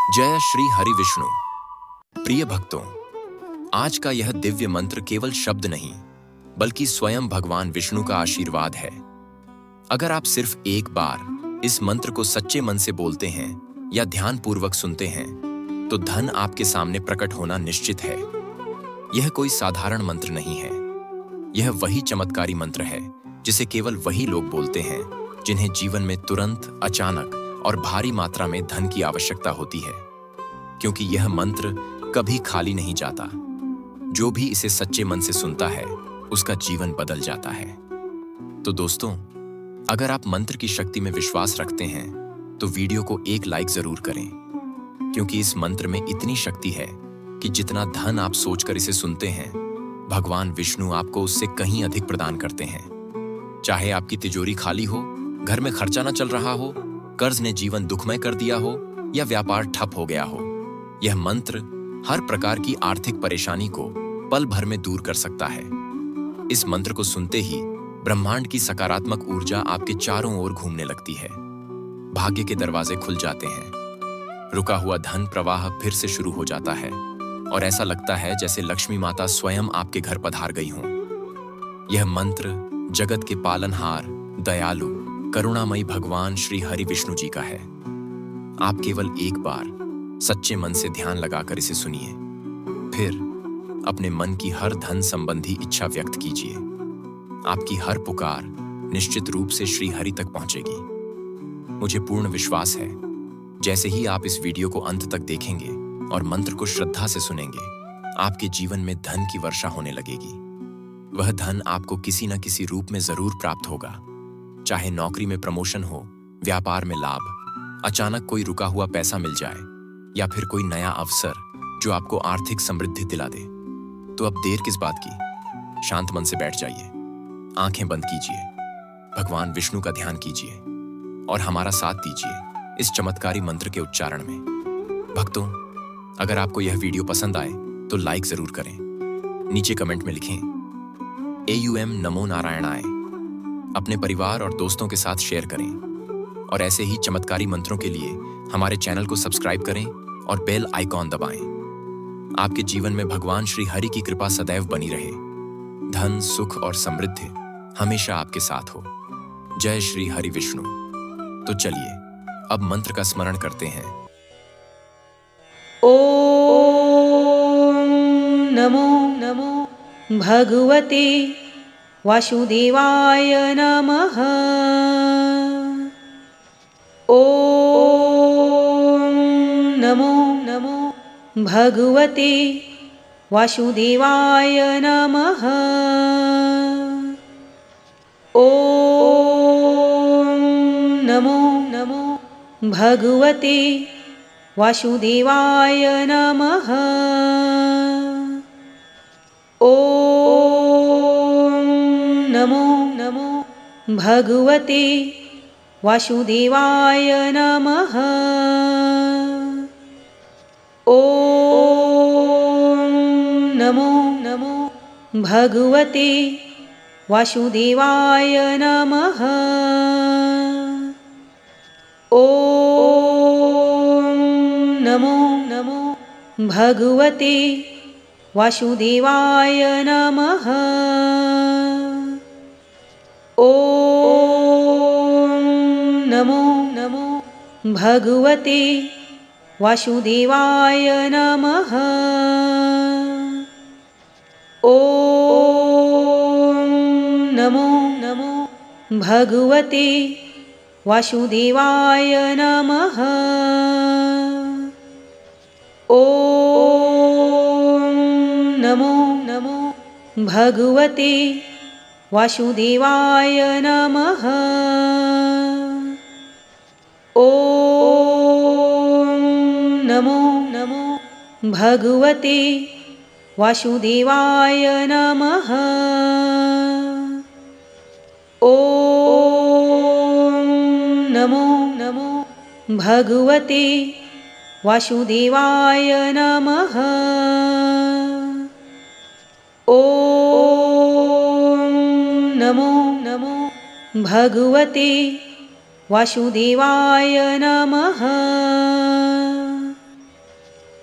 जय श्री हरि विष्णु। प्रिय भक्तों, आज का यह दिव्य मंत्र केवल शब्द नहीं बल्कि स्वयं भगवान विष्णु का आशीर्वाद है। अगर आप सिर्फ एक बार इस मंत्र को सच्चे मन से बोलते हैं या ध्यान पूर्वक सुनते हैं तो धन आपके सामने प्रकट होना निश्चित है। यह कोई साधारण मंत्र नहीं है, यह वही चमत्कारी मंत्र है जिसे केवल वही लोग बोलते हैं जिन्हें जीवन में तुरंत, अचानक और भारी मात्रा में धन की आवश्यकता होती है, क्योंकि यह मंत्र कभी खाली नहीं जाता। जो भी इसे सच्चे मन से सुनता है उसका जीवन बदल जाता है। तो दोस्तों, अगर आप मंत्र की शक्ति में विश्वास रखते हैं तो वीडियो को एक लाइक जरूर करें, क्योंकि इस मंत्र में इतनी शक्ति है कि जितना धन आप सोचकर इसे सुनते हैं, भगवान विष्णु आपको उससे कहीं अधिक प्रदान करते हैं। चाहे आपकी तिजोरी खाली हो, घर में खर्चा न चल रहा हो, कर्ज ने जीवन दुखमय कर दिया हो या व्यापार ठप हो गया हो, यह मंत्र हर प्रकार की आर्थिक परेशानी को पल भर में दूर कर सकता है। इस मंत्र को सुनते ही ब्रह्मांड की सकारात्मक ऊर्जा आपके चारों ओर घूमने लगती है। भाग्य के दरवाजे खुल जाते हैं, रुका हुआ धन प्रवाह फिर से शुरू हो जाता है और ऐसा लगता है जैसे लक्ष्मी माता स्वयं आपके घर पधार गई हों। यह मंत्र जगत के पालनहार, दयालु, करुणामयी भगवान श्री हरि विष्णु जी का है। आप केवल एक बार सच्चे मन से ध्यान लगाकर इसे सुनिए, फिर अपने मन की हर धन संबंधी इच्छा व्यक्त कीजिए। आपकी हर पुकार निश्चित रूप से श्री हरि तक पहुंचेगी। मुझे पूर्ण विश्वास है, जैसे ही आप इस वीडियो को अंत तक देखेंगे और मंत्र को श्रद्धा से सुनेंगे, आपके जीवन में धन की वर्षा होने लगेगी। वह धन आपको किसी न किसी रूप में जरूर प्राप्त होगा, चाहे नौकरी में प्रमोशन हो, व्यापार में लाभ, अचानक कोई रुका हुआ पैसा मिल जाए या फिर कोई नया अवसर जो आपको आर्थिक समृद्धि दिला दे। तो अब देर किस बात की? शांत मन से बैठ जाइए, आंखें बंद कीजिए, भगवान विष्णु का ध्यान कीजिए और हमारा साथ दीजिए इस चमत्कारी मंत्र के उच्चारण में। भक्तों, अगर आपको यह वीडियो पसंद आए तो लाइक जरूर करें, नीचे कमेंट में लिखें AUM नमो नारायणाय। अपने परिवार और दोस्तों के साथ शेयर करें और ऐसे ही चमत्कारी मंत्रों के लिए हमारे चैनल को सब्सक्राइब करें और बेल आइकॉन दबाएं। आपके जीवन में भगवान श्री हरि की कृपा सदैव बनी रहे। धन, सुख और समृद्धि हमेशा आपके साथ हो। जय श्री हरि विष्णु। तो चलिए अब मंत्र का स्मरण करते हैं। ओम नमो नमो भगवते वासुदेवाय नमः। ओम नमो नमो भगवते वासुदेवाय नमः। ओम नमो नमो भगवते वासुदेवाय नमः। ओम नमो नमो भगवते वासुदेवाय नमः। ओम नमो नमो भगवते वासुदेवाय नमः। ओम नमो नमो भगवते वासुदेवाय नमः। ओम नमो नमो भगवते वासुदेवाय नमः। ओम नमो नमो भगवते वासुदेवाय नमः। ओम नमो नमो भगवते वासुदेवाय नमः। ओम नमो नमो भगवते वासुदेवाय नमः। ओम नमो नमो भगवते वासुदेवाय नमः। ओम नमो नमो भगवते वासुदेवाय नमः।